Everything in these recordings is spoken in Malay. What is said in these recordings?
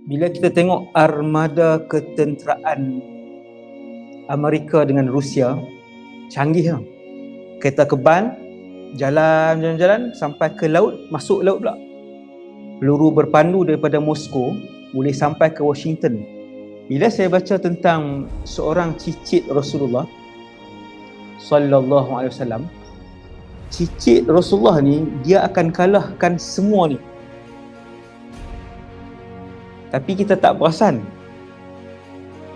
Bila kita tengok armada ketenteraan Amerika dengan Rusia, canggih tau. Kereta kebal, jalan sampai ke laut, masuk laut pula. Peluru berpandu daripada Moskow boleh sampai ke Washington. Bila saya baca tentang seorang cicit Rasulullah sallallahu alaihi wasallam, cicit Rasulullah ni dia akan kalahkan semua ni. Tapi kita tak perasan.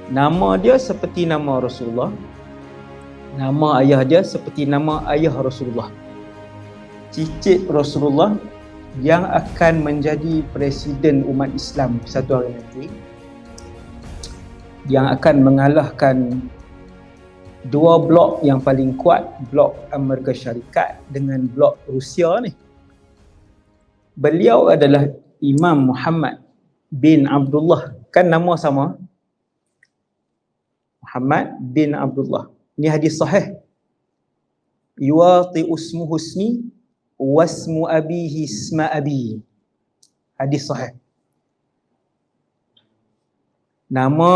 Nama dia seperti nama Rasulullah. Nama ayah dia seperti nama ayah Rasulullah. Cicit Rasulullah yang akan menjadi presiden umat Islam satu hari nanti, yang akan mengalahkan dua blok yang paling kuat, blok Amerika Syarikat dengan blok Rusia ni. Beliau adalah Imam Muhammad bin Abdullah, kan nama sama, Muhammad bin Abdullah. Ini hadis sahih. Yuwati usmu husni wasmu abihi isma abi. Hadis sahih. Nama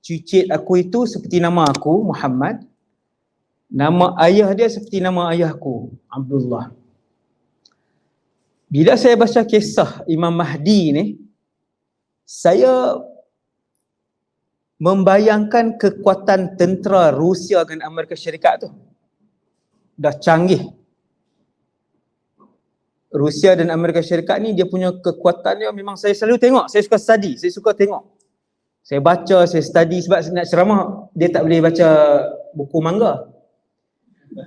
cicit aku itu seperti nama aku, Muhammad. Nama ayah dia seperti nama ayahku, Abdullah. Bila saya baca kisah Imam Mahdi ni, saya membayangkan kekuatan tentera Rusia dengan Amerika Syarikat tu. Dah canggih. Rusia dan Amerika Syarikat ni dia punya kekuatan dia memang saya selalu tengok. Saya suka study, saya suka tengok. Saya baca, saya study sebab nak ceramah dia tak boleh baca buku mangga.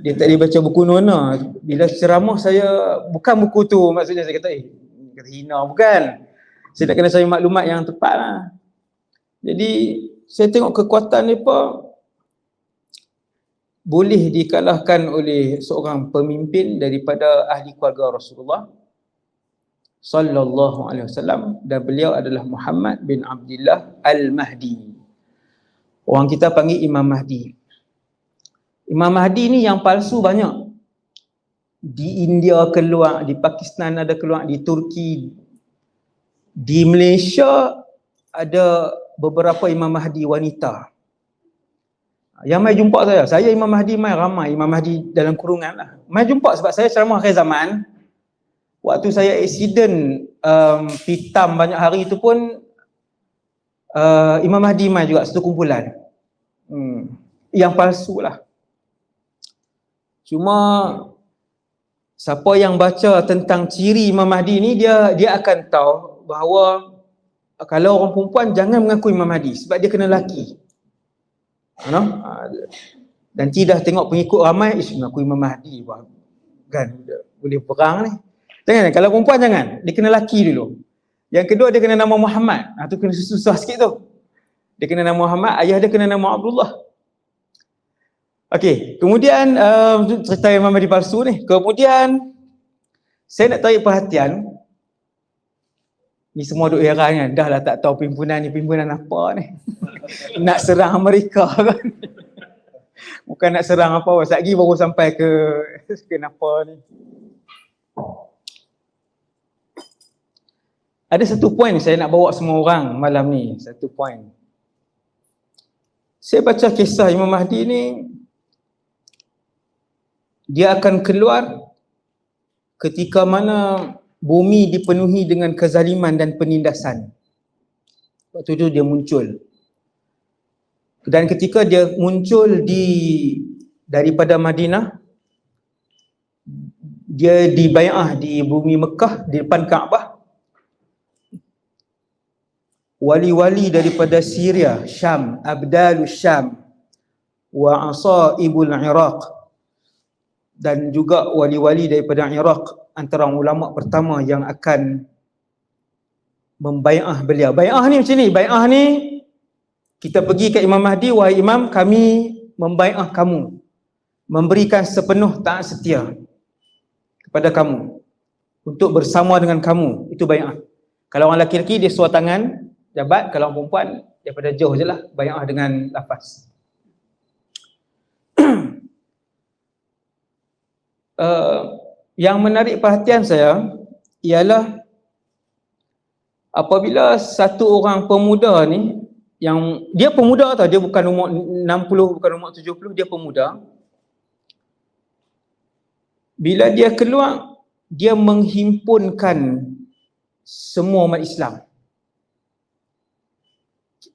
Dia tak boleh baca buku nona. Bila ceramah saya bukan buku tu, maksudnya saya kata kata hina, bukan. Saya nak kena cari maklumat yang tepat lah. Jadi saya tengok kekuatan mereka boleh dikalahkan oleh seorang pemimpin daripada ahli keluarga Rasulullah sallallahu alaihi wasallam, dan beliau adalah Muhammad bin Abdullah Al-Mahdi. Orang kita panggil Imam Mahdi. Imam Mahdi ni yang palsu banyak. Di India keluar, di Pakistan ada keluar, di Turki, di Malaysia ada beberapa Imam Mahdi wanita. Yang mai jumpa saya Imam Mahdi mai ramai, Imam Mahdi dalam kurungan lah. Mai jumpa sebab saya ceramah akhir zaman. Waktu saya accident pitam banyak hari itu pun Imam Mahdi mai juga satu kumpulan. Yang palsu lah. Cuma siapa yang baca tentang ciri Imam Mahdi ni, dia akan tahu bahawa kalau orang perempuan jangan mengaku Imam Mahdi sebab dia kena laki. Dan tidak tengok pengikut ramai, mengaku Imam Mahdi kan boleh perang ni. Jangan, kalau perempuan jangan, dia kena laki dulu. Yang kedua dia kena nama Muhammad. Tu kena susah sikit tu. Dia kena nama Muhammad, ayah dia kena nama Abdullah. Okey, kemudian cerita Imam Mahdi palsu ni. Kemudian saya nak tarik perhatian. Ni semua duk heran kan, dah lah tak tahu pimpinan ni pimpinan apa ni. Nak serang Amerika kan. Bukan nak serang apa-apa, sekejap lagi baru sampai ke kenapa ni. Ada satu poin saya nak bawa semua orang malam ni, satu poin. Saya baca kisah Imam Mahdi ni, dia akan keluar ketika mana bumi dipenuhi dengan kezaliman dan penindasan. Waktu itu dia muncul. Dan ketika dia muncul daripada Madinah, dia dibai'ah di bumi Mekah di depan Kaabah. Wali-wali daripada Syria, Syam, Abdalus Syam wa Asaibul Iraq, dan juga wali-wali daripada Iraq, antara ulama pertama yang akan membai'ah beliau. Bai'ah ni macam ni, bai'ah ni kita pergi ke Imam Mahdi, wahai Imam, kami membai'ah kamu, memberikan sepenuh taat setia kepada kamu untuk bersama dengan kamu. Itu bai'ah. Kalau orang lelaki dia suar tangan jabat, kalau orang perempuan daripada jauh je lah bai'ah dengan lafaz. Yang menarik perhatian saya ialah apabila satu orang pemuda ni, yang dia pemuda tau, dia bukan umur 60, bukan umur 70, dia pemuda. Bila dia keluar, dia menghimpunkan semua umat Islam.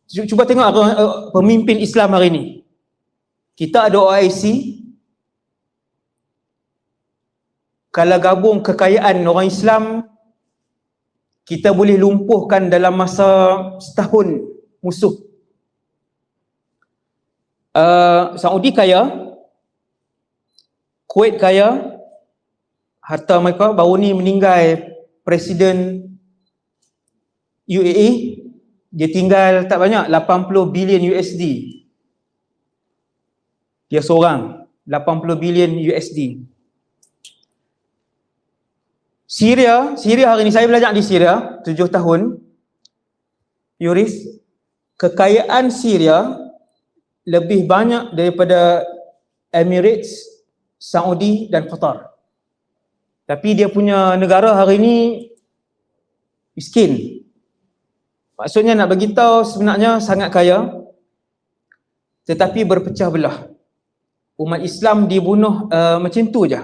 Cuba tengok pemimpin Islam hari ni. Kita ada OIC, kalau gabung kekayaan orang Islam, kita boleh lumpuhkan dalam masa setahun musuh. Saudi kaya, Kuwait kaya, harta mereka. Baru ni meninggal Presiden UAE, dia tinggal tak banyak, 80 bilion USD. Dia seorang, 80 bilion USD. Syria hari ni, saya belajar di Syria 7 tahun. Yuris, kekayaan Syria lebih banyak daripada Emirates, Saudi dan Qatar. Tapi dia punya negara hari ni miskin. Maksudnya nak bagi tahu sebenarnya sangat kaya, tetapi berpecah belah. Umat Islam dibunuh macam tu je.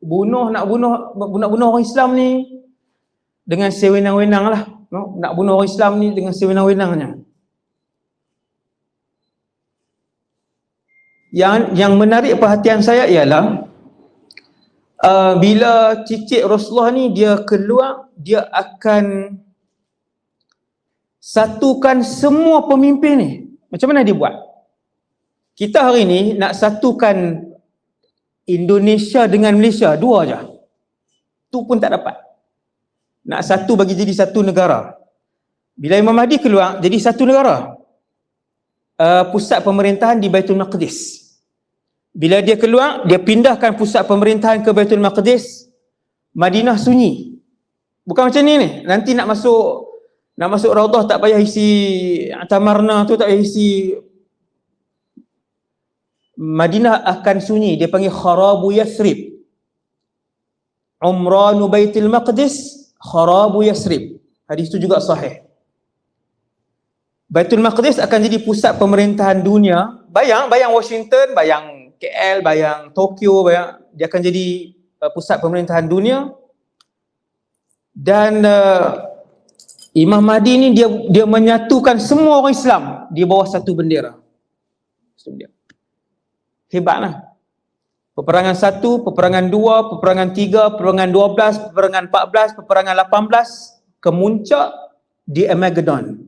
Nak bunuh orang Islam ni dengan sewenang-wenang lah. No? Nak bunuh orang Islam ni dengan sewenang-wenangnya. Yang menarik perhatian saya ialah bila cicit Rasulullah ni dia keluar, dia akan satukan semua pemimpin ni. Macam mana dia buat? Kita hari ni nak satukan Indonesia dengan Malaysia, dua je. Tu pun tak dapat. Nak satu bagi jadi satu negara. Bila Imam Mahdi keluar, jadi satu negara. Pusat pemerintahan di Baitul Maqdis. Bila dia keluar, dia pindahkan pusat pemerintahan ke Baitul Maqdis. Madinah sunyi. Bukan macam ni. Nanti nak masuk Raudah tak payah isi tamarna tu, tak payah isi. Madinah akan sunyi. Dia panggil kharabu Yathrib. Umranu Baitul Maqdis kharabu Yathrib. Hadis itu juga sahih. Baitul Maqdis akan jadi pusat pemerintahan dunia. Bayang Washington, bayang KL, bayang Tokyo, dia akan jadi pusat pemerintahan dunia. Dan Imam Mahdi ni dia menyatukan semua orang Islam di bawah satu bendera. Hebatlah. Peperangan 1, peperangan 2, peperangan 3, peperangan 12, peperangan 14, peperangan 18, kemuncak di Armageddon.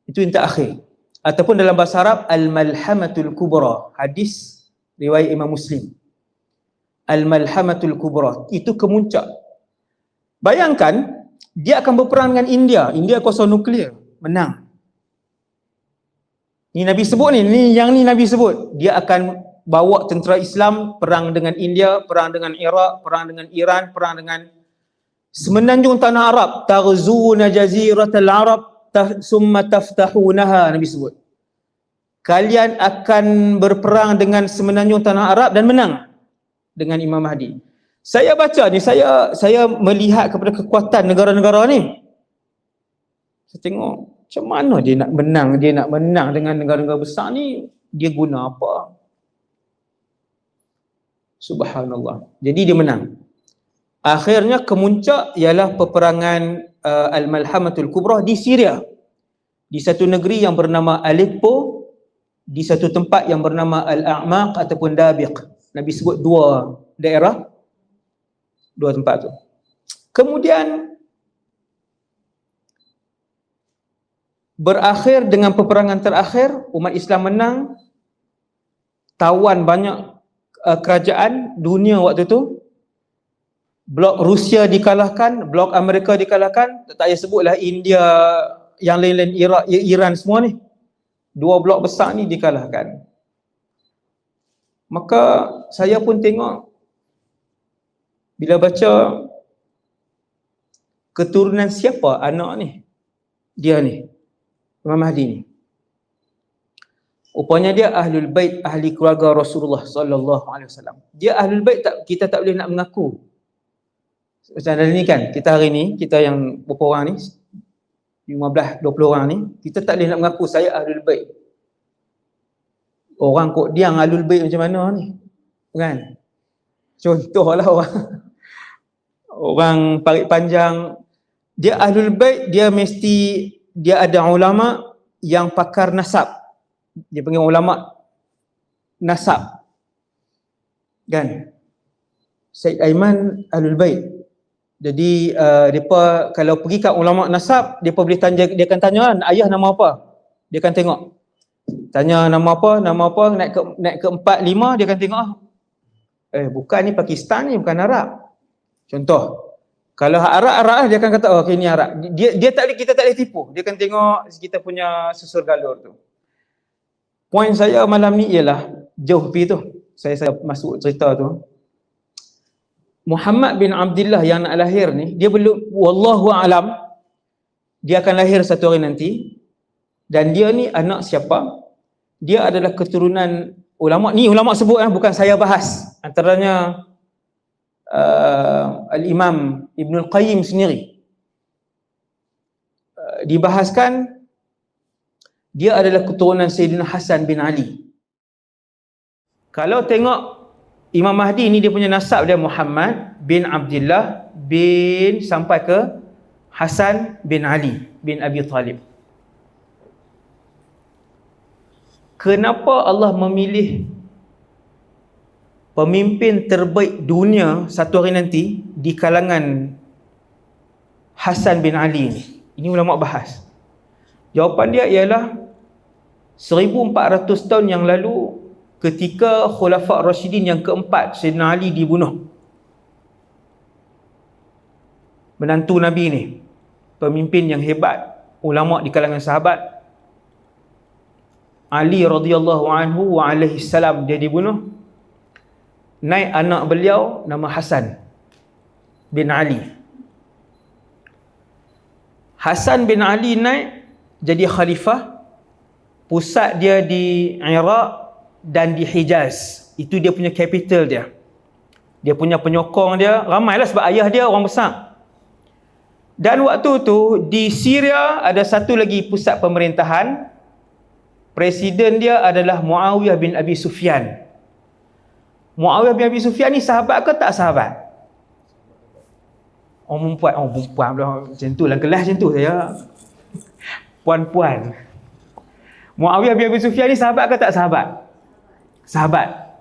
Itu yang terakhir. Ataupun dalam bahasa Arab, Al-Malhamatul Kubra. Hadis riwayat Imam Muslim. Al-Malhamatul Kubra. Itu kemuncak. Bayangkan, dia akan berperang dengan India. India kuasa nuklear. Menang. Ni Nabi sebut ni yang Nabi sebut. Dia akan bawa tentera Islam perang dengan India, perang dengan Iraq, perang dengan Iran, perang dengan semenanjung tanah Arab. Taghzuna jaziratal Arab summa taftahunaha, Nabi sebut. Kalian akan berperang dengan semenanjung tanah Arab dan menang dengan Imam Mahdi. Saya baca ni, saya melihat kepada kekuatan negara-negara ni. Saya tengok macam mana dia nak menang dengan negara-negara besar ni, dia guna apa? Subhanallah. Jadi dia menang. Akhirnya kemuncak ialah peperangan Al-Malhamatul Kubra di Syria. Di satu negeri yang bernama Aleppo, di satu tempat yang bernama Al-A'maq ataupun Dabiq. Nabi sebut dua daerah, dua tempat tu. Kemudian berakhir dengan peperangan terakhir, umat Islam menang, tawan banyak kerajaan dunia waktu tu. Blok Rusia dikalahkan, blok Amerika dikalahkan, tak payah sebutlah India, yang lain-lain, Iraq, Iran semua ni. Dua blok besar ni dikalahkan. Maka saya pun tengok, bila baca keturunan siapa anak ni, dia ni, Imam Mahdi ni. Rupanya dia Ahlul Bait, ahli keluarga Rasulullah sallallahu alaihi wasallam. Dia Ahlul Bait, kita tak boleh nak mengaku. Macam dalam ni kan, kita hari ni, kita yang berapa orang ni, 15-20 orang ni, kita tak boleh nak mengaku saya Ahlul Bait. Orang kok dia Ahlul Bait macam mana ni? Kan? Contohlah orang parit panjang, dia Ahlul Bait, dia mesti dia ada ulama yang pakar nasab. Dia panggil ulama nasab. Kan? Said Aiman Ahlul Bait. Jadi depa kalau pergi kat ulama nasab, depa boleh tanya, dia akan tanya kan, ayah nama apa? Dia akan tengok. Tanya nama apa, naik ke 4 5 dia akan tengok. Bukan ni Pakistan ni, bukan Arab. Contoh. Kalau Arab dia akan kata okey ni Arab. Dia tak boleh, kita tak boleh tipu. Dia akan tengok kita punya susur galur tu. Poin saya malam ni ialah jauh pi tu. Saya masuk cerita tu. Muhammad bin Abdullah yang nak lahir ni, dia belum, wallahu alam, dia akan lahir satu hari nanti. Dan dia ni anak siapa? Dia adalah keturunan ulama. Ni ulama sebut bukan saya bahas. Antaranya Al-Imam Ibn Al-Qayyim sendiri dibahaskan dia adalah keturunan Sayyidina Hasan bin Ali. Kalau tengok Imam Mahdi ni, dia punya nasab dia Muhammad bin Abdullah bin sampai ke Hasan bin Ali bin Abi Talib. Kenapa Allah memilih pemimpin terbaik dunia satu hari nanti di kalangan Hasan bin Ali ni? Ini ulama bahas. Jawapan dia ialah 1400 tahun yang lalu, ketika Khulafa' Rashidin yang keempat, Sayyidina Ali dibunuh. Menantu Nabi ni, pemimpin yang hebat, ulama di kalangan sahabat. Ali radhiyallahu anhu wa alaihi salam, dia dibunuh. Naik anak beliau nama Hasan bin Ali. Hasan bin Ali naik jadi khalifah. Pusat dia di Iraq dan di Hijaz. Itu dia punya capital dia. Dia punya penyokong dia ramailah sebab ayah dia orang besar. Dan waktu tu di Syria ada satu lagi pusat pemerintahan. Presiden dia adalah Muawiyah bin Abi Sufyan. Muawiyah bin Abi Sufyan ni sahabat ke tak sahabat? Perempuan pula macam tu lah, kelas macam tu saya. Puan-puan. Muawiyah bin Abi Sufyan ni sahabat ke tak sahabat? Sahabat.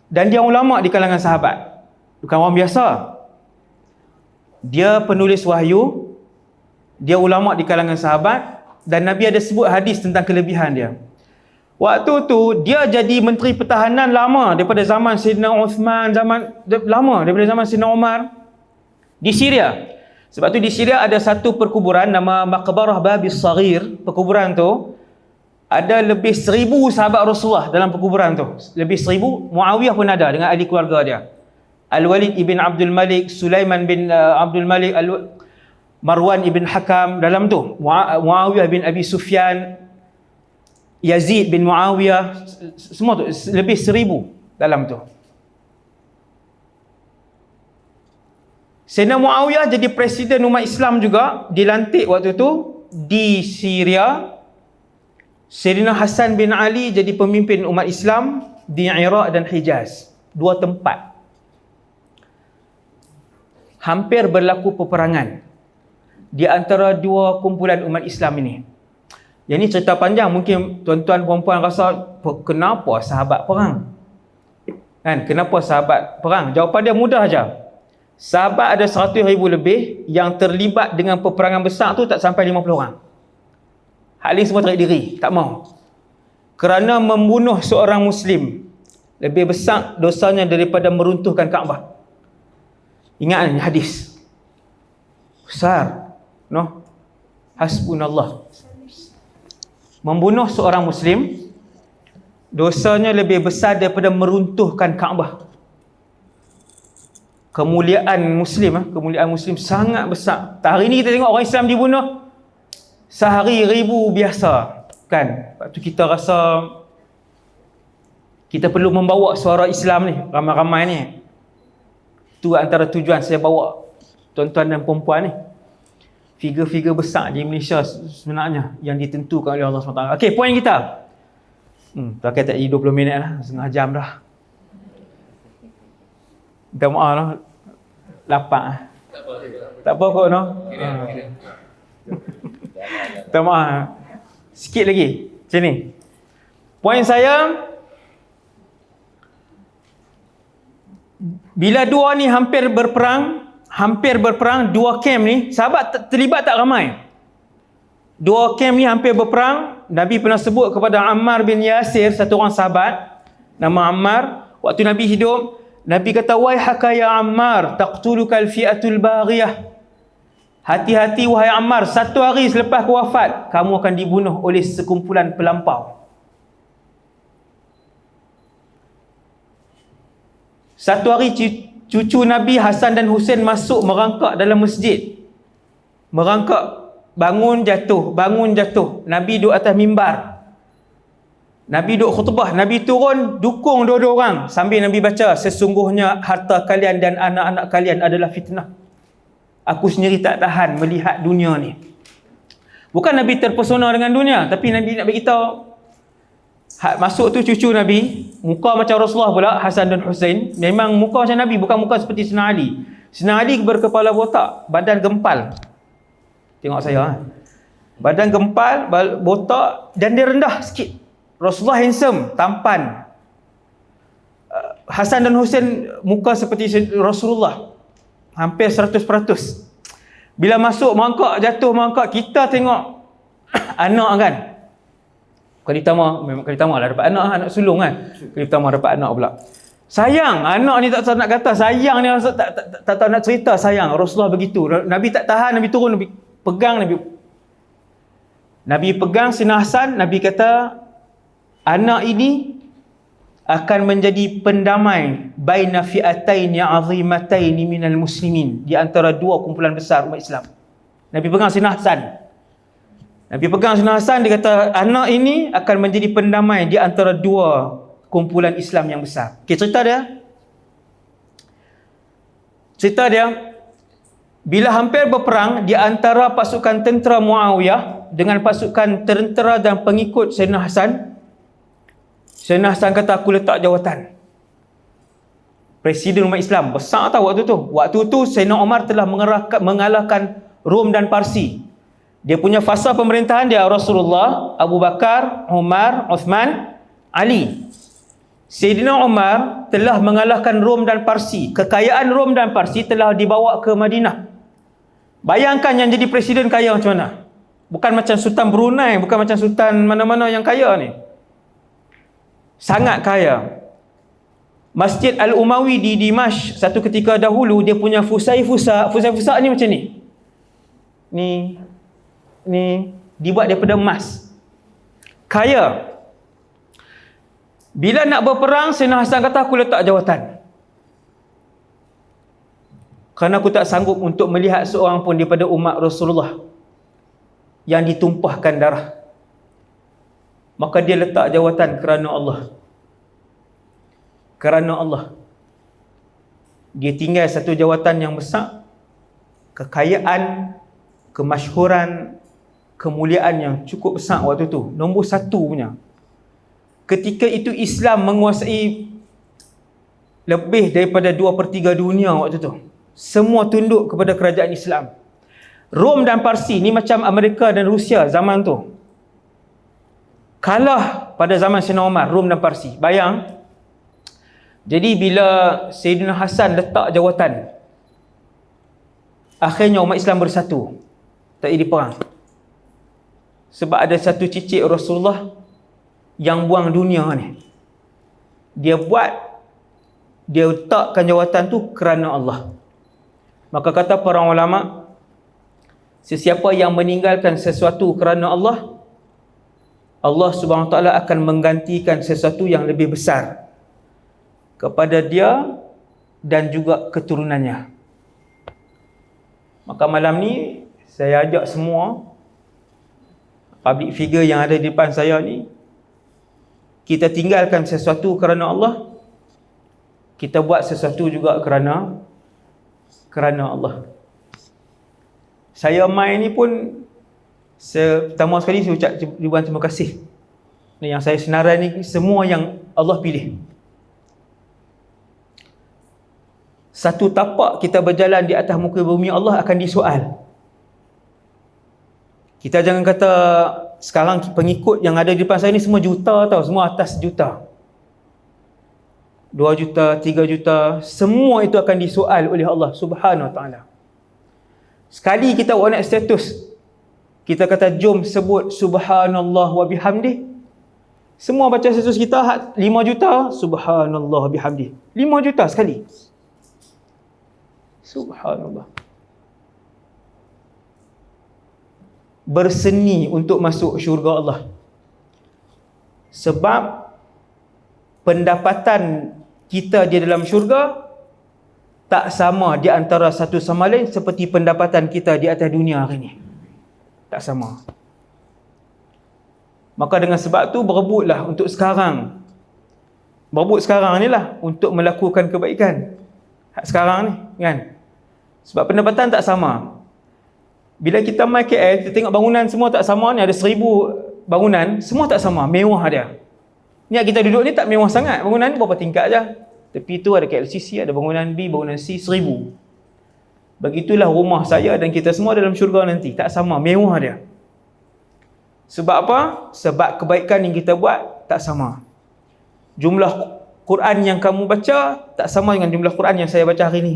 Dan dia ulama di kalangan sahabat, bukan orang biasa. Dia penulis wahyu, dia ulama di kalangan sahabat, dan Nabi ada sebut hadis tentang kelebihan dia. Waktu tu dia jadi menteri pertahanan lama, daripada zaman Sayyidina Uthman, daripada zaman Sayyidina Umar di Syria. Sebab tu di Syria ada satu perkuburan nama Maqbarah Babis Saghir. Perkuburan tu ada lebih 1000 sahabat Rasulullah dalam perkuburan tu. Lebih 1000. Muawiyah pun ada dengan ahli keluarga dia. Al-Walid ibn Abdul Malik, Sulaiman bin Abdul Malik, Marwan ibn Hakam dalam tu. Muawiyah bin Abi Sufyan, Yazid bin Muawiyah, semua tu lebih 1000 dalam tu. Sayyidina Muawiyah jadi presiden umat Islam juga, dilantik waktu tu di Syria. Sayyidina Hasan bin Ali jadi pemimpin umat Islam di Iraq dan Hijaz. Dua tempat. Hampir berlaku peperangan di antara dua kumpulan umat Islam ini. Yang ni cerita panjang, mungkin tuan-tuan perempuan rasa kenapa sahabat perang? Kan, kenapa sahabat perang? Jawapan dia mudah aja. Sahabat ada 100,000 lebih, yang terlibat dengan peperangan besar tu tak sampai 50 orang. Hak lain semua tarik diri, tak mau. Kerana membunuh seorang Muslim lebih besar dosanya daripada meruntuhkan Kaabah. Ingat ni hadis. Besar. No? Hasbunallah. Membunuh seorang Muslim dosanya lebih besar daripada meruntuhkan Kaabah. Kemuliaan Muslim sangat besar. Hari ni kita tengok orang Islam dibunuh sehari 1000 biasa, kan? Lepas tu kita rasa kita perlu membawa suara Islam ni ramai-ramai ni. Itu antara tujuan saya bawa tuan-tuan dan perempuan ni. Figure-figure besar di Malaysia sebenarnya yang ditentukan oleh Allah SWT. Okey, poin kita. Tak kata 20 minit lah, setengah jam dah. Minta maaf lah. Lapar lah. Tak apa kot no. Minta maaf. Sikit lagi. Macam ni. Poin saya, bila dua ni hampir berperang, dua camp ni, sahabat terlibat tak ramai. Dua camp ni hampir berperang. Nabi pernah sebut kepada Ammar bin Yasir, satu orang sahabat, nama Ammar. Waktu Nabi hidup, Nabi kata, "Waihaka ya Ammar, taqtulukal fi'atul baghiyah." Hati-hati wahai Ammar, satu hari selepas aku wafat, kamu akan dibunuh oleh sekumpulan pelampau. Satu hari cucu Nabi Hasan dan Husain masuk merangkak dalam masjid. Merangkak, bangun jatuh. Nabi duduk atas mimbar. Nabi duduk khutbah, Nabi turun dukung dua-dua orang sambil Nabi baca, "Sesungguhnya harta kalian dan anak-anak kalian adalah fitnah. Aku sendiri tak tahan melihat dunia ni." Bukan Nabi terpesona dengan dunia, tapi Nabi nak beritahu, masuk tu cucu Nabi, muka macam Rasulullah pula, Hasan dan Husain. Memang muka macam Nabi, bukan muka seperti Sayyidina Ali. Sayyidina Ali berkepala botak, badan gempal. Tengok saya. Badan gempal, botak, dan dia rendah sikit. Rasulullah handsome, tampan. Hasan dan Husain muka seperti Rasulullah. Hampir 100%. Bila masuk, mangkak, jatuh mangkak, kita tengok anak kan. Kali pertama lah dapat anak sulung kan. Kali pertama dapat anak pula. Sayang, anak ni tak tahu nak kata. Sayang ni tak tahu nak cerita sayang. Rasulullah begitu. Nabi tak tahan, Nabi turun, Nabi pegang, Nabi pegang Sayyidina Hasan. Nabi kata, anak ini akan menjadi pendamai baina fi'ataini 'azimataini minal muslimin, di antara dua kumpulan besar umat Islam. Nabi pegang Sayyidina Hasan. Dia kata anak ini akan menjadi pendamai di antara dua kumpulan Islam yang besar. Okay, cerita dia bila hampir berperang di antara pasukan tentera Muawiyah dengan pasukan tentera dan pengikut Sayyidina Hasan. Sayyidina Hasan kata, aku letak jawatan Presiden umat Islam. Besar tau waktu tu. Waktu tu Sayyidina Umar telah mengalahkan Rom dan Parsi. Dia punya fasa pemerintahan dia Rasulullah, Abu Bakar, Umar, Uthman, Ali. Sayyidina Umar telah mengalahkan Rom dan Parsi. Kekayaan Rom dan Parsi telah dibawa ke Madinah. Bayangkan yang jadi presiden kaya macam mana. Bukan macam Sultan Brunei, bukan macam Sultan mana-mana yang kaya ni. Sangat kaya. Masjid Al-Umawi di Dimashq satu ketika dahulu, dia punya fusai-fusa ni macam ni. Ni dibuat daripada emas. Kaya. Bila nak berperang, Sayyidina Hasan kata, aku letak jawatan. Kerana aku tak sanggup untuk melihat seorang pun daripada umat Rasulullah yang ditumpahkan darah. Maka dia letak jawatan kerana Allah. Kerana Allah. Dia tinggal satu jawatan yang besar. Kekayaan, kemasyhuran, kemuliaan yang cukup besar waktu tu. Nombor satu punya. Ketika itu Islam menguasai lebih daripada 2/3 dunia waktu tu. Semua tunduk kepada kerajaan Islam. Rom dan Parsi ni macam Amerika dan Rusia zaman tu. Kalah pada zaman Sayyidina Umar, Rom dan Parsi. Bayang. Jadi bila Sayyidina Hasan letak jawatan, akhirnya umat Islam bersatu. Tak jadi perang. Sebab ada satu cicit Rasulullah yang buang dunia ni. Dia letakkan jawatan tu kerana Allah. Maka kata para ulama, sesiapa yang meninggalkan sesuatu kerana Allah, Allah Subhanahu Wa Taala akan menggantikan sesuatu yang lebih besar kepada dia dan juga keturunannya. Maka malam ni saya ajak semua public figure yang ada di depan saya ni, kita tinggalkan sesuatu kerana Allah, kita buat sesuatu juga kerana Allah. Saya main ni pun pertama sekali saya ucap ribuan terima kasih. Yang saya senarai ni semua yang Allah pilih. Satu tapak kita berjalan di atas muka bumi Allah akan disoal. Kita jangan kata sekarang pengikut yang ada di depan saya ni semua juta tau, semua atas juta. 2 juta, 3 juta, semua itu akan disoal oleh Allah Subhanahu Wa Taala. Sekali kita buat naik status, kita kata jom sebut subhanallah wa bihamdih. Semua baca status kita 5 juta, subhanallah bihamdih. 5 juta sekali. Subhanallah. Berseni untuk masuk syurga Allah. Sebab pendapatan kita di dalam syurga tak sama di antara satu sama lain seperti pendapatan kita di atas dunia hari ini. Tak sama. Maka dengan sebab tu berebutlah untuk sekarang. Berebut sekarang ni lah untuk melakukan kebaikan. Sekarang ni kan. Sebab pendapatan tak sama. Bila kita main KL, kita tengok bangunan semua tak sama ni. Ada 1000 bangunan, semua tak sama. Mewah dia. Ni kita duduk ni tak mewah sangat. Bangunan ni berapa tingkat je. Tepi tu ada KLCC, ada bangunan B, bangunan C, 1000. Begitulah rumah saya dan kita semua dalam syurga nanti. Tak sama, mewah dia. Sebab apa? Sebab kebaikan yang kita buat tak sama. Jumlah Quran yang kamu baca tak sama dengan jumlah Quran yang saya baca hari ni.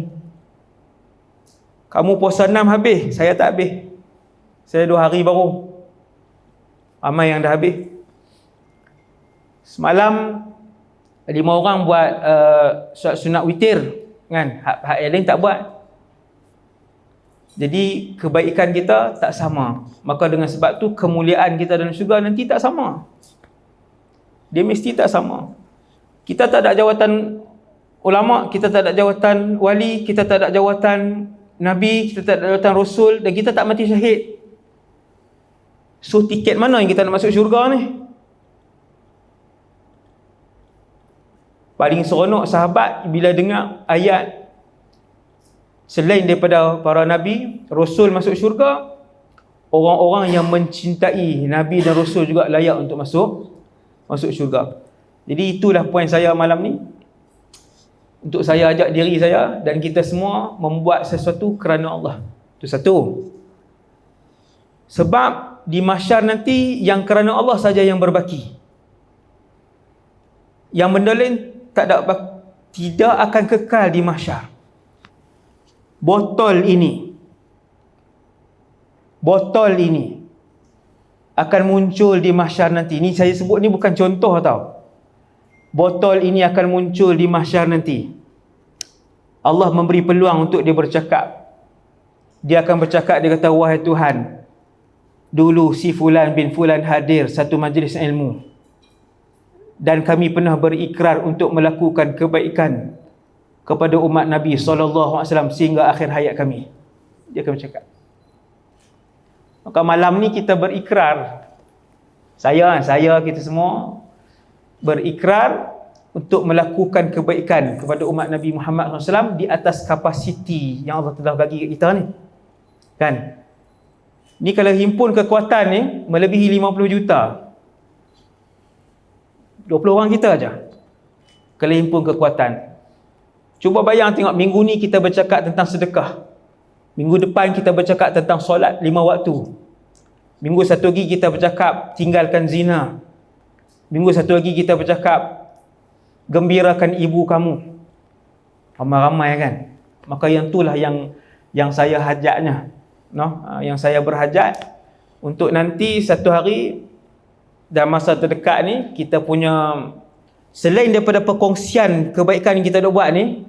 Kamu puasa 6 habis, saya tak habis. Saya 2 hari baru. Ramai yang dah habis. Semalam 5 orang buat sunat witir kan, hak yang lain tak buat. Jadi kebaikan kita tak sama. Maka dengan sebab tu kemuliaan kita dalam syurga nanti tak sama. Dia mesti tak sama. Kita tak ada jawatan ulama, kita tak ada jawatan wali, kita tak ada jawatan nabi, kita tak ada jawatan rasul, dan kita tak mati syahid. So tiket mana yang kita nak masuk syurga ni? Paling seronok sahabat bila dengar ayat selain daripada para nabi, rasul masuk syurga, orang-orang yang mencintai nabi dan rasul juga layak untuk masuk syurga. Jadi itulah poin saya malam ni. Untuk saya ajak diri saya dan kita semua membuat sesuatu kerana Allah. Itu satu. Sebab di mahsyar nanti yang kerana Allah saja yang berbaki. Yang benda lain tidak akan kekal di mahsyar. Botol ini akan muncul di mahsyar nanti. Ini saya sebut ni bukan contoh tau. Botol ini akan muncul di mahsyar nanti. Allah memberi peluang untuk dia bercakap. Dia akan bercakap, dia kata, wahai Tuhan, dulu si Fulan bin Fulan hadir satu majlis ilmu, dan kami pernah berikrar untuk melakukan kebaikan kepada umat Nabi SAW sehingga akhir hayat kami. Dia akan bercakap. Maka malam ni kita berikrar. Saya, kita semua berikrar untuk melakukan kebaikan kepada umat Nabi Muhammad SAW di atas kapasiti yang Allah telah bagi kat kita ni. Kan? Ni kalau himpun kekuatan ni melebihi 50 juta. 20 orang kita aja. Kalau himpun kekuatan. Cuba bayang tengok, minggu ni kita bercakap tentang sedekah. Minggu depan kita bercakap tentang solat 5 waktu. Minggu satu lagi kita bercakap tinggalkan zina. Minggu satu lagi kita bercakap gembirakan ibu kamu. Ramai-ramai kan. Maka yang itulah yang saya hajatnya, no? Yang saya berhajat untuk nanti satu hari dalam masa terdekat ni kita punya, selain daripada perkongsian kebaikan yang kita dah buat ni,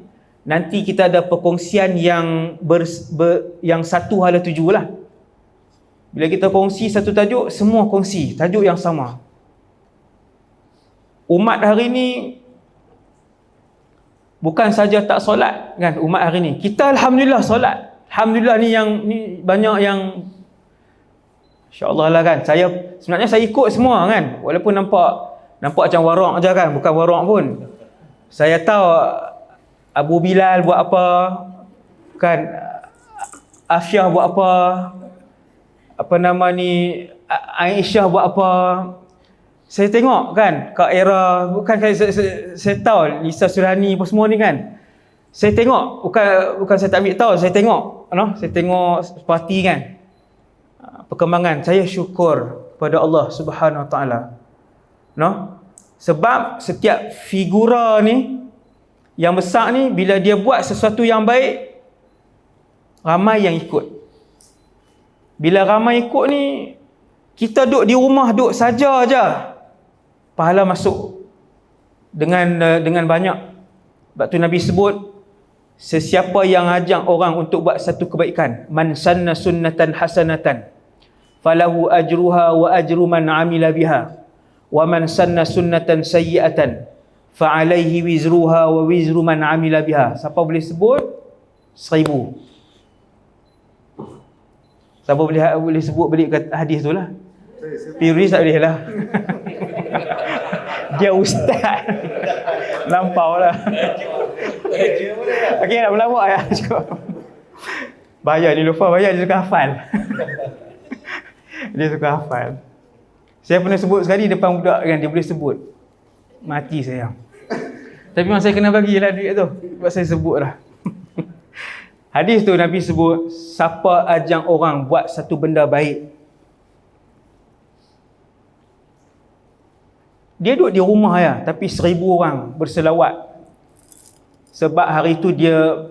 nanti kita ada perkongsian yang yang satu hala tuju lah. Bila kita kongsi satu tajuk, semua kongsi tajuk yang sama. Umat hari ni bukan saja tak solat kan, umat hari ni kita alhamdulillah solat. Alhamdulillah ni banyak yang insya-Allah lah kan. Sebenarnya saya ikut semua kan, walaupun nampak macam warak aja kan, bukan warak pun. Saya tahu Abu Bilal buat apa kan, Afsyah buat apa, apa nama ni, Aisyah buat apa. Saya tengok kan kat era, bukan saya tahu Lisa Surani apa semua ni kan. Saya tengok, bukan saya tak ambil tahu, saya tengok, saya tengok parti kan. Perkembangan, saya syukur pada Allah Subhanahu Wa Taala. Sebab setiap figura ni yang besar ni, bila dia buat sesuatu yang baik, ramai yang ikut. Bila ramai ikut ni, kita duduk di rumah, duduk saja aja, pahala masuk dengan banyak. Sebab tu Nabi sebut, sesiapa yang ajak orang untuk buat satu kebaikan, man sanna sunnatan hasanatan falahu ajruha wa ajru man amila biha, wa man sanna sunnatan sayyi'atan fa alaihi wizruha wa wizru man amila biha. Siapa boleh sebut? 1000. Siapa boleh sebut balik hadis tu lah? Piris tak boleh lah. Dia ustaz. Lampau lah. Okey, nak berlawak ya. Bayar ni lupa, bayar dia suka hafal. Dia suka hafal. Saya pernah sebut sekali depan budak kan, dia boleh sebut. Mati saya. Tapi memang saya kena bagilah duit tu. Sebab saya sebut lah. Hadis tu Nabi sebut, siapa ajak orang buat satu benda baik, dia duduk di rumah ya, tapi 1000 orang berselawat. Sebab hari tu dia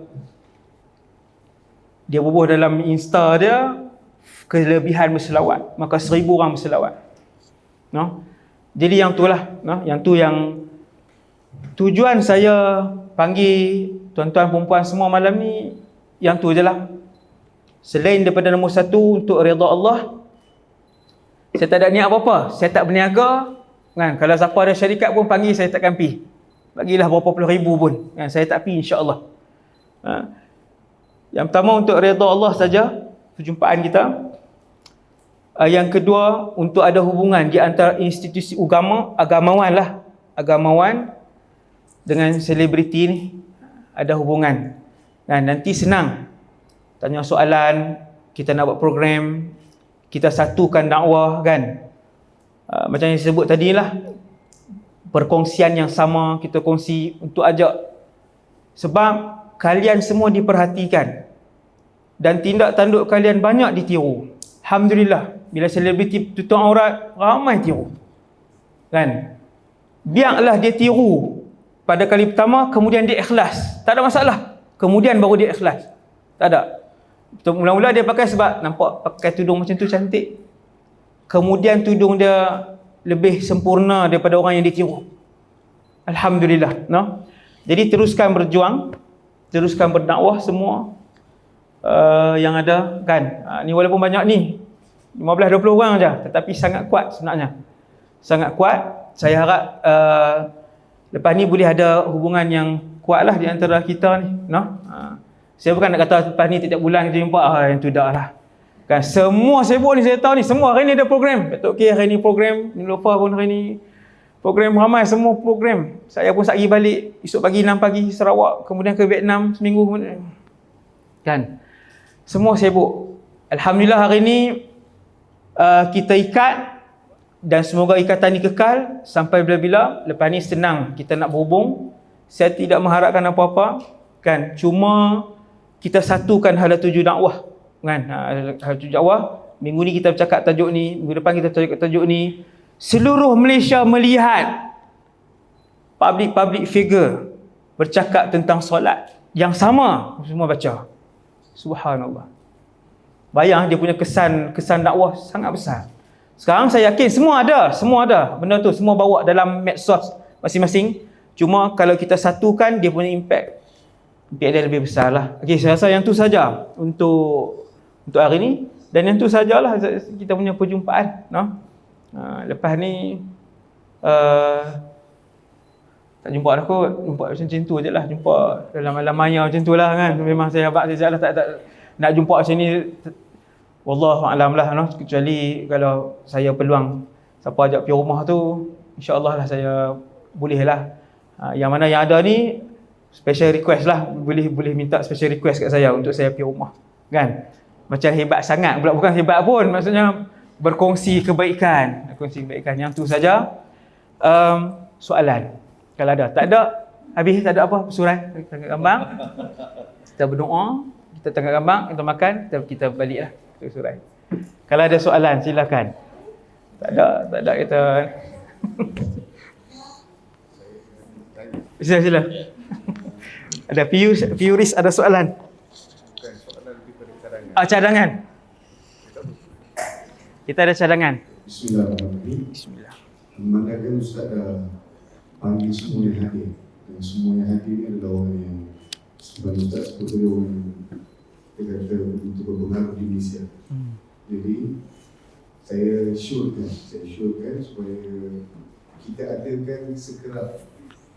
bubuh dalam Insta dia kelebihan berselawat, maka 1000 orang berselawat. Jadi yang tu lah, yang tu yang tujuan saya panggil tuan-tuan perempuan semua malam ni, yang tu je lah. Selain daripada nombor 1 untuk redha Allah, saya tak ada niat apa-apa, saya tak berniaga kan. Kalau siapa ada syarikat pun panggil, saya takkan pi. Bagilah berapa puluh ribu pun kan, saya tak pi, insya-Allah. Yang pertama untuk redha Allah saja perjumpaan kita. Yang kedua, untuk ada hubungan di antara institusi agamawan dengan selebriti ni, ada hubungan. Dan nanti senang tanya soalan, kita nak buat program, kita satukan dakwah kan. Macam yang saya sebut tadi lah, perkongsian yang sama kita kongsi untuk ajak. Sebab kalian semua diperhatikan dan tindak tanduk kalian banyak ditiru. Alhamdulillah, bila selebriti tutup aurat, ramai tiru kan. Biarlah dia tiru pada kali pertama, kemudian dia ikhlas, tak ada masalah. Kemudian baru dia ikhlas, tak ada. Mula-mula dia pakai sebab nampak pakai tudung macam tu cantik, kemudian tudung dia lebih sempurna daripada orang yang ditiru. Alhamdulillah. Jadi teruskan berjuang, teruskan berdakwah semua yang ada kan. Ni walaupun banyak ni, 15-20 orang aja, tetapi sangat kuat sebenarnya. Sangat kuat. Saya harap lepas ni boleh ada hubungan yang kuat lah di antara kita ni. Saya bukan nak kata lepas ni tiap bulan kita jumpa, yang tu dah lah. Kan, semua sibuk ni, saya tahu ni, semua hari ni ada program. Datuk K hari ni program, Nilofa pun hari ni program, ramai semua program. Saya pun sehari balik, esok pagi 6 pagi Sarawak, kemudian ke Vietnam seminggu kemudian. Kan, semua sibuk. Alhamdulillah hari ni kita ikat, dan semoga ikatan ni kekal sampai bila-bila. Lepas ni senang kita nak berhubung. Saya tidak mengharapkan apa-apa kan, cuma kita satukan hala tuju dakwah kan. Hala tuju dakwah, minggu ni kita bercakap tajuk ni, minggu depan kita bercakap tajuk ni. Seluruh Malaysia melihat public figure bercakap tentang solat yang sama, semua baca. Subhanallah. Bayang dia punya kesan dakwah sangat besar. Sekarang saya yakin semua ada benda tu, semua bawa dalam medsos masing-masing. Cuma kalau kita satukan, dia punya impact dia lebih besar lah. Okey, saya rasa yang tu saja untuk hari ni, dan yang tu sajalah kita punya perjumpaan. Lepas ni tak jumpa dah kot, jumpa macam tu je lah, jumpa dalam alam maya macam tu lah kan. Memang saya habaq saya tak nak jumpa macam ni, wallahu a'lam lah, kecuali kalau saya peluang siapa ajak pergi rumah tu, insya-Allah lah saya boleh lah. Yang mana yang ada ni special request lah, boleh minta special request kat saya untuk saya pergi rumah kan. macam hebat sangat pula, bukan hebat pun, maksudnya berkongsi kebaikan. Yang tu saja. Soalan kalau ada, tak ada, habis tak ada apa, surai tangkap gambar, kita berdoa, kita tangkap gambar, kita makan, kita baliklah ke surai. Kalau ada soalan silakan. Tak ada kita. Sila. Ada Piuris ada soalan. Bukan soalan, lebih pada cadangan. Cadangan. Kita ada cadangan. Bismillahirrahmanirrahim. Bismillah. Memandangkan Ustaz dah panggil semua yang hadir, dan semua yang hadir ni adalah orang yang sebenarnya Ustaz seperti orang kita kata begitu berpengaruh di Malaysia. Jadi saya syorkan supaya kita adakan sekerap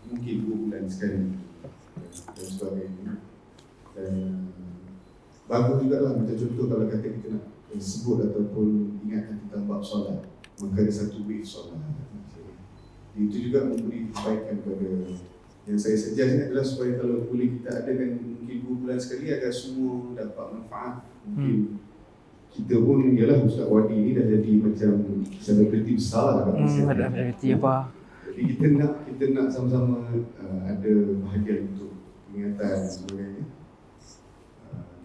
mungkin 2 bulan sekali dan sebagainya. Dan bagus juga lah, macam contoh kalau kata kita nak sebut ataupun ingatkan tentang bab solat, maka ada satu wave solat. Itu juga memberi kebaikan kepada yang saya suggest ni adalah supaya kalau boleh kita adakan mungkin 2 bulan sekali agar semua dapat manfaat. Mungkin kita pun, ialah Ustaz Wadi ni dah jadi macam selebriti besar lah kat Malaysia. Ada selebriti apa? Jadi kita nak sama-sama ada bahagian untuk ingatan dan sebagainya.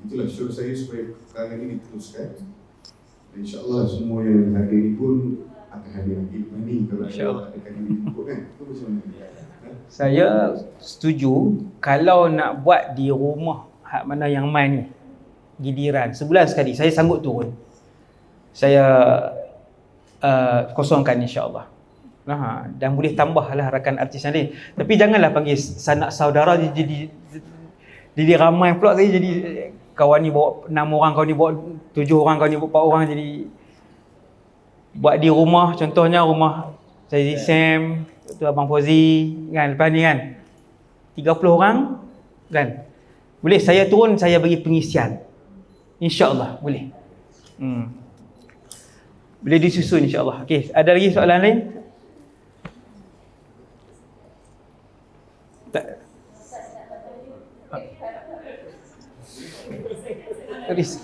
Itulah syur saya supaya perkara ini diteruskan. InsyaAllah semua yang hadir ni pun akan hadir lagi ni kalau ada kali input kan. Itu macam mana? Saya setuju kalau nak buat di rumah hak mana yang main ni, giliran sebulan sekali, saya sanggup turun. Saya kosongkan insya-Allah. Dan boleh tambahlah rakan artis yang lain. Tapi janganlah panggil sanak saudara jadi ramai pula tadi, jadi kawan ni bawa 6 orang, kawan ni bawa 7 orang, kawan ni bawa 4 orang, jadi buat di rumah, contohnya rumah saya Sam, tu Abang Fauzi kan, lepas ni kan 30 orang kan. Boleh saya turun, saya bagi pengisian. InsyaAllah boleh. Boleh disusun insyaAllah. Okey, ada lagi soalan lain? Tak.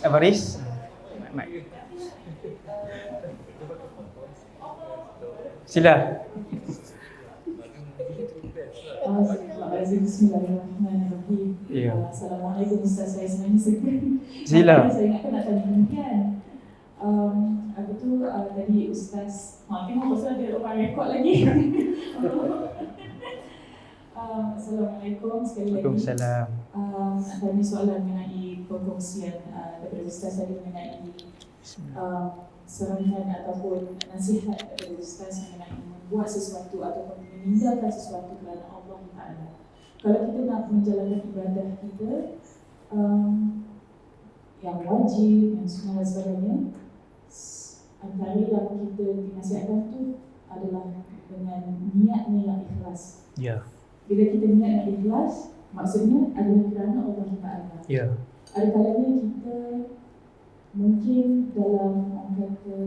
Abaris. Sila. Bismillahirrahmanirrahim. Ya. Assalamualaikum Ustaz, saya sebenarnya segan. Sila. Saya ingatkan nak tanya demikian. Apa tu tadi Ustaz, tengok pasal dia lupa rekod lagi. Assalamualaikum sekali lagi. Waalaikumsalam. Nak tanya soalan mengenai perkongsian daripada Ustaz tadi mengenai serangan ataupun nasihat daripada Ustaz mengenai membuat sesuatu ataupun meninggalkan sesuatu kerana Allah Ta'ala. Kalau kita nak menjalankan ibadah kita yang wajib, yang sunnah dan sebagainya, antara yang kita dinasihatkan tu adalah dengan niatnya yang ikhlas. Ya. Bila kita niat yang ikhlas, maksudnya adalah kerana Allah Ta'ala. Ya. Ada kalanya kita mungkin dalam orang kata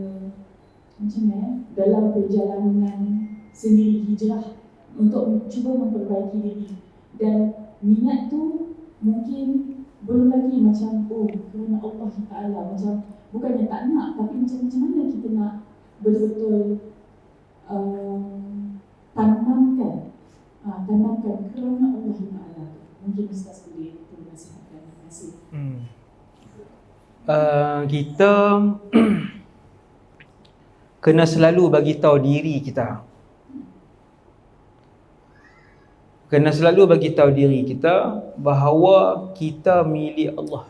macam mana, dalam perjalanan sendiri hijrah untuk cuba memperbaiki diri, dan niat tu mungkin belum lagi macam kerana Allah Ta'ala, macam bukannya tak nak, tapi macam mana kita nak betul-betul tanamkan kerana Allah Ta'ala. Mungkin Ustaz boleh nasihatkan. Terima kasih. Kita kena selalu bagi tahu diri kita. Kena selalu bagi tahu diri kita bahawa kita milik Allah.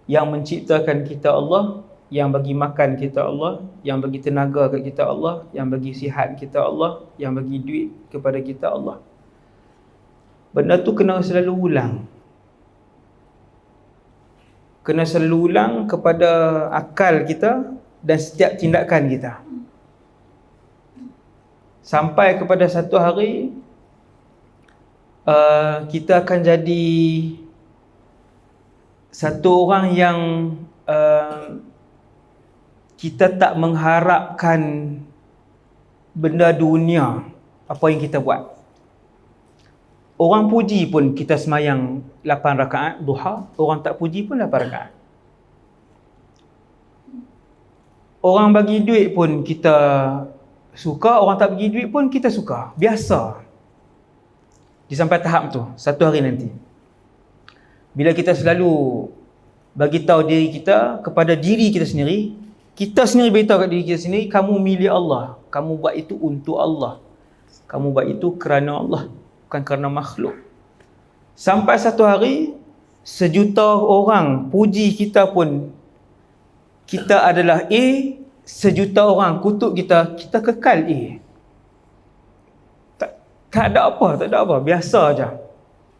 Yang menciptakan kita Allah, yang bagi makan kita Allah, yang bagi tenaga kat kita Allah, yang bagi sihat kita Allah, yang bagi duit kepada kita Allah. Benda tu kena selalu ulang. Kena selalu ulang kepada akal kita dan setiap tindakan kita. Sampai kepada satu hari kita akan jadi satu orang yang kita tak mengharapkan benda dunia apa yang kita buat. Orang puji pun kita semayang 8 rakaat duha, orang tak puji pun 8 rakaat. Orang bagi duit pun kita suka, orang tak bagi duit pun kita suka. Biasa. Dia sampai tahap tu, satu hari nanti. Bila kita selalu bagi tahu diri kita kepada diri kita sendiri beritahu kat diri kita sendiri, kamu milik Allah. Kamu buat itu untuk Allah. Kamu buat itu kerana Allah, bukan kerana makhluk. Sampai satu hari, 1,000,000 orang puji kita pun, kita adalah A, 1,000,000 orang kutuk kita, kita kekal A. Tak ada apa, biasa aja.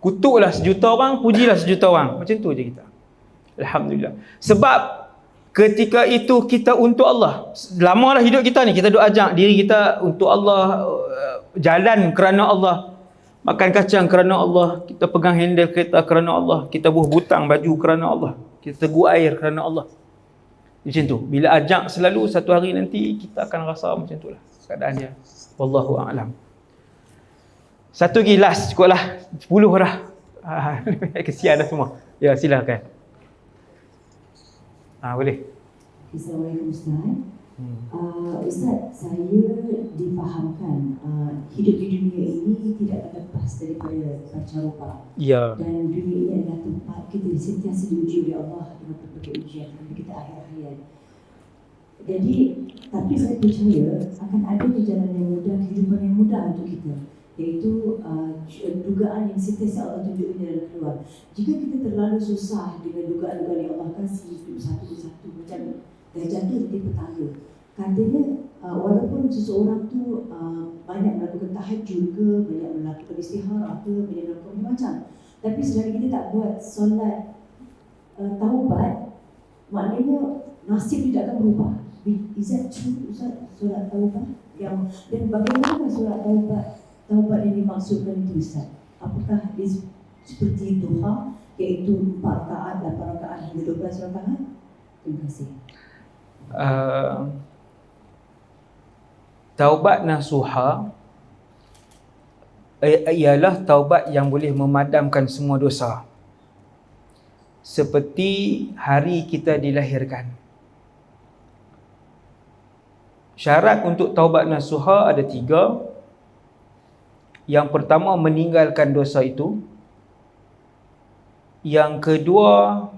Kutuklah 1,000,000 orang, pujilah 1,000,000 orang. Macam tu je kita. Alhamdulillah. Sebab ketika itu kita untuk Allah. Lama dah hidup kita ni, kita duk ajak diri kita untuk Allah, jalan kerana Allah, makan kacang kerana Allah, kita pegang handle kereta kerana Allah, kita buh butang baju kerana Allah, kita teguh air kerana Allah. Macam tu. Bila ajak selalu, satu hari nanti kita akan rasa macam tu lah keadaan dia. Wallahu a'lam. Satu lagi, last, cukup lah. 10 dah. Kesian dah semua. Ya, silakan. Boleh. Assalamualaikum Ustaz. Ustaz, saya difahamkan hidup di dunia ini tidak terlepas daripada pancaroba. Ya. Dan dunia ini adalah tempat kita sentiasa diuji oleh Allah dengan berbagai ujian sampai kita akhir hayat. Jadi, tapi saya percaya akan ada jalan yang mudah, kehidupan yang mudah untuk kita, iaitu dugaan yang sentiasa Allah tunjukkan dalam keluar. Jika kita terlalu susah dengan dugaan-dugaan yang Allah kasih hidup satu persatu macam gajah tu di petala, katanya walaupun seseorang tu banyak melakukan tahajud ke, banyak melakukan istikharah ke, banyak melakukan macam, tapi selagi kita tak buat solat taubat, maknanya nasib tidak akan berubah. Is that true, Ustaz? Solat taubat yang, dan bagaimana solat taubat yang dimaksudkan itu, Ustaz? Apakah dia seperti duha, iaitu 4 rakaat, 8 rakaat hingga 12 rakaat? Terima kasih. Taubat nasuha ialah taubat yang boleh memadamkan semua dosa. Seperti hari kita dilahirkan. Syarat untuk taubat nasuha ada 3. Yang pertama, meninggalkan dosa itu. Yang kedua,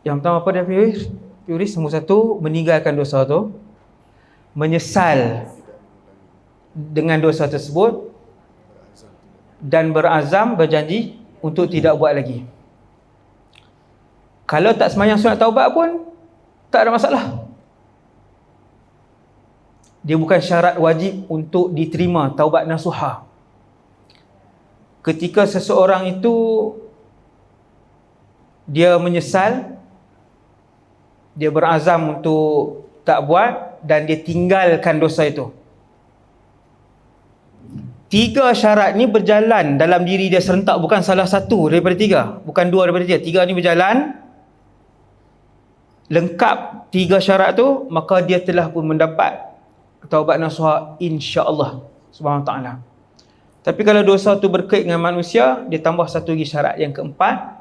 yang pertama apa dia Fiuris? Nombor 1, meninggalkan dosa tu, menyesal dengan dosa tersebut, dan berazam, berjanji untuk tidak buat lagi. Kalau tak sembahyang sunat taubat pun tak ada masalah. Dia bukan syarat wajib untuk diterima taubat nasuha. Ketika seseorang itu dia menyesal, dia berazam untuk tak buat, dan dia tinggalkan dosa itu. 3 syarat ni berjalan dalam diri dia serentak, bukan salah satu daripada 3, bukan 2 daripada 3. 3 ni berjalan lengkap 3 syarat tu, maka dia telah pun mendapat taubat nasuha, insya-Allah Subhanahu taala. Tapi kalau dosa tu berkait dengan manusia, dia tambah satu lagi syarat yang keempat,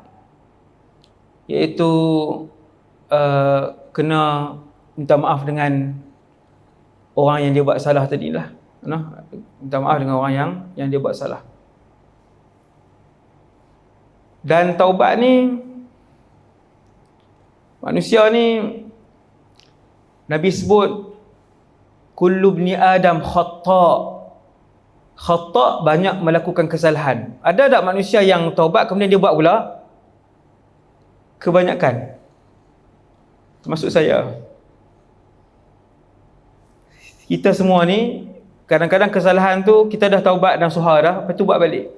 iaitu kena minta maaf dengan orang yang dia buat salah tadilah. Minta maaf dengan orang yang dia buat salah. Dan taubat ni, manusia ni, Nabi sebut kullu ibni Adam khata'. Khata' banyak melakukan kesalahan. Ada tak manusia yang taubat kemudian dia buat pula? Kebanyakan. Termasuk saya. Kita semua ni kadang-kadang kesalahan tu kita dah taubat dan nasuha dah, lepas tu buat balik.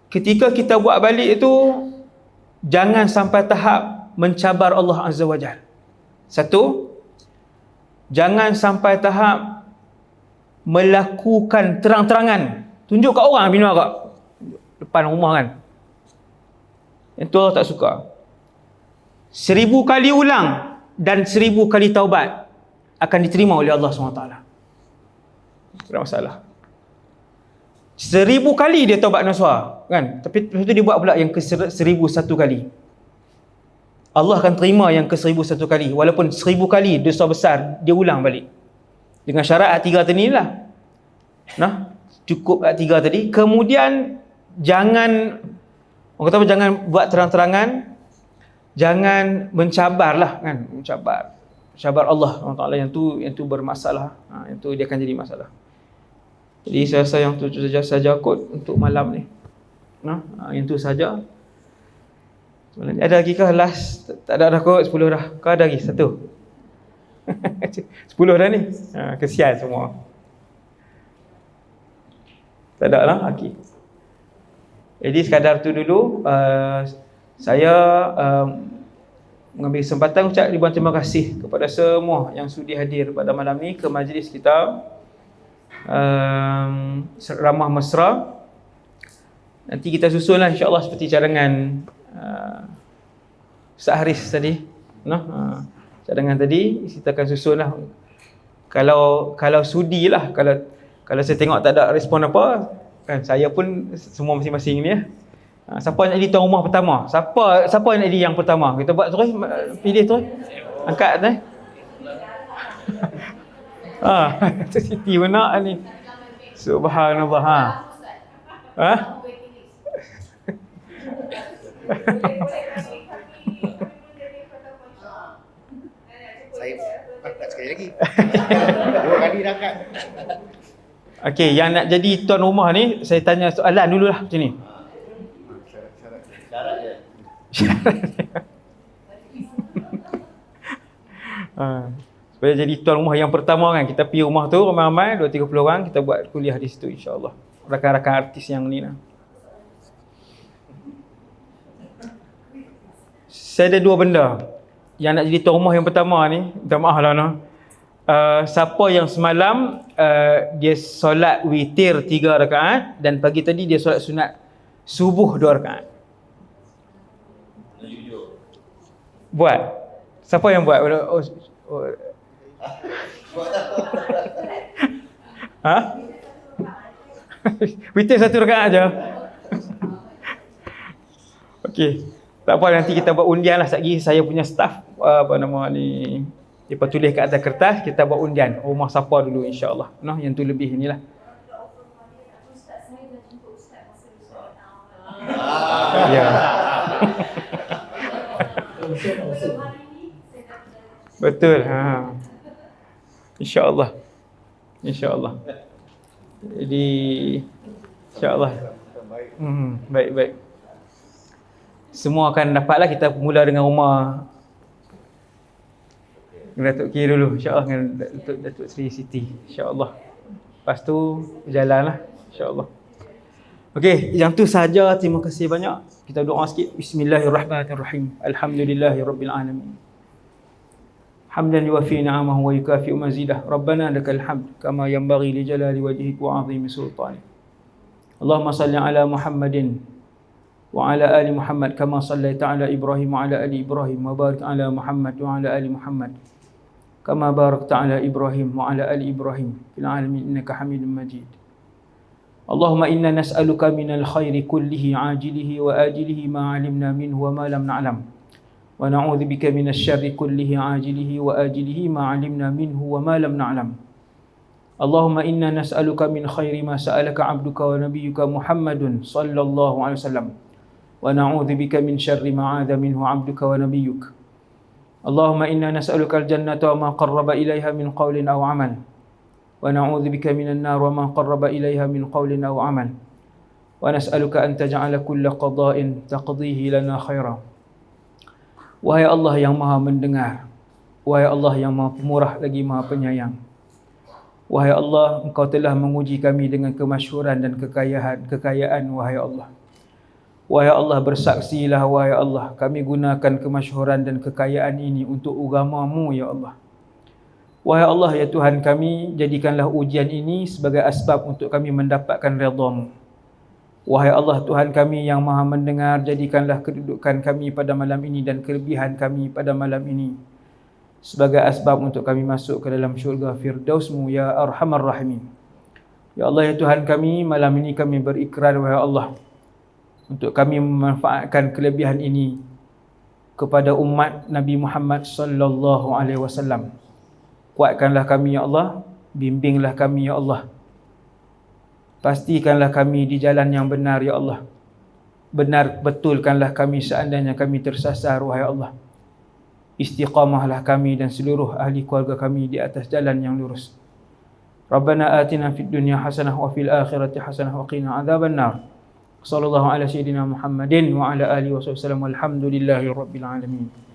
Ketika kita buat balik itu, jangan sampai tahap mencabar Allah Azza wa Jalla. 1, jangan sampai tahap melakukan terang-terangan, tunjuk kat orang bina kat depan rumah kan. Itu Allah tak suka. 1000 kali ulang dan 1000 kali taubat akan diterima oleh Allah SWT. Tak ada masalah. 1000 kali dia taubat nasuha, kan? Tapi lepas tu dia buat pula yang ke 1001 kali. Allah akan terima yang ke 1001 kali. Walaupun 1000 kali dosa besar, dia ulang balik. Dengan syarat ayat 3 tadi lah. Nah, cukup ayat 3 tadi. Kemudian jangan, orang kata apa, jangan buat terang-terangan, jangan mencabar lah, kan? Mencabar Allah SWT, yang tu bermasalah. Yang tu dia akan jadi masalah. Jadi saya rasa yang tu saja kot untuk malam ni. Nah, yang tu saja. Ada lagi ke last? Tak ada dah kot, 10 dah. Kau ada lagi? 1. 10 dah ni. Kesian semua. Tak ada lah. Okay. Jadi sekadar tu dulu. Saya mengambil kesempatan ucap ribuan terima kasih kepada semua yang sudi hadir pada malam ni ke majlis kita. Ramah mesra. Nanti kita susunlah insya-Allah seperti cadangan Ustaz Haris tadi. Cadangan tadi kita akan susunlah. Kalau sudilah, kalau saya tengok tak ada respon apa, kan saya pun semua masing-masing ni ya. Siapa nak jadi tuan rumah pertama? Siapa nak jadi yang pertama? Kita buat terus, pilih terus. Angkat Siti mana ni? Subhanallah. Saya angkat sekali lagi. 2 kali dah angkat. Okey, yang nak jadi tuan rumah ni, saya tanya soalan dululah macam ni. Syarat je. Supaya jadi tuan rumah yang pertama kan, kita pergi rumah tu ramai-ramai 20-30 orang, kita buat kuliah di situ insya-Allah. Rakan-rakan artis yang ni lah. Saya ada 2 benda yang nak jadi tuan rumah yang pertama ni. Minta maaf lah siapa yang semalam dia solat witir 3 rakaat dan pagi tadi dia solat sunat subuh 2 rakaat. Buat. Siapa yang buat? Witir 1 rakaat aja. Okey. Tak apa, nanti kita buat undian lah. Sekejap saya punya staff dia tulis kat atas kertas, kita buat undian rumah siapa dulu insya-Allah. Yang tu lebih inilah. Ya. Betul. Insya-Allah. Jadi insya-Allah. Baik. Semua akan dapatlah. Kita mula dengan rumah Datuk K dulu, insya-Allah, dengan Datuk Seri Siti, insya-Allah. Lepas tu berjalanlah, insya-Allah. Okey, yang tu saja. Terima kasih banyak. Kita doa sikit. Bismillahirrahmanirrahim. Alhamdulillahirabbil alamin. Hamdan yuwafi ni'amahu wa yukafi'u mazidah. Rabbana lakal hamd kama yanbaghi li jalali wajhika wa 'azimi sultanik. Allahumma salli ala Muhammadin wa ala ali Muhammad kama sallaita ala Ibrahim wa ala ali Ibrahim wa barik ala Muhammad wa ala ali Muhammad kama barakta ala Ibrahim wa ala ali Ibrahim fil alamin innaka Hamidum Majid. Allahumma inna nas'aluka minal khairi kullihi ajilihi wa ajilihi ma 'alimna minhu wa ma lam na'lam wa na'udzubika minasy syarri kullihi ajilihi wa ajilihi ma 'alimna minhu wa ma lam na'lam. Allahumma inna nas'aluka min khairi ma sa'alaka 'abduka wa nabiyyuka Muhammadun sallallahu alaihi wasallam wa na'udzubika min syarri ma 'adza minhu 'abduka wa nabiyyuka. Allahumma inna nas'aluka al-jannata wa ma qarraba ilaiha min qawlin aw 'amal wa na'udzubika minan nar wa ma qarraba ilaiha min qawlin aw 'amal wa nas'aluka an taj'ala kulla qada'in taqdihi lana khaira. Wahai Allah yang Maha mendengar, wahai Allah yang Maha pemurah lagi Maha penyayang, wahai Allah, Engkau telah menguji kami dengan kemasyhuran dan kekayaan, wahai Allah. Wahai Allah, bersaksilah wahai Allah, kami gunakan kemasyhuran dan kekayaan ini untuk agama-Mu ya Allah. Wahai Allah ya Tuhan kami, jadikanlah ujian ini sebagai asbab untuk kami mendapatkan redha-Mu. Wahai Allah Tuhan kami yang Maha mendengar, jadikanlah kedudukan kami pada malam ini dan kelebihan kami pada malam ini sebagai asbab untuk kami masuk ke dalam syurga Firdaus-Mu ya Arhamar Rahimin. Ya Allah, ya Tuhan kami, malam ini kami berikrar, wahai Allah, untuk kami memanfaatkan kelebihan ini kepada umat Nabi Muhammad sallallahu alaihi wasallam. Kuatkanlah kami ya Allah, bimbinglah kami ya Allah. Pastikanlah kami di jalan yang benar ya Allah. Benar betulkanlah kami seandainya kami tersasar wahai Allah. Istiqamahlah kami dan seluruh ahli keluarga kami di atas jalan yang lurus. Rabbana atina fid dunya hasanah wa fil akhirati hasanah wa qina adzabannar. Sallallahu ala sayyidina Muhammadin wa ala alihi wasallam. Walhamdulillahi rabbil alamin.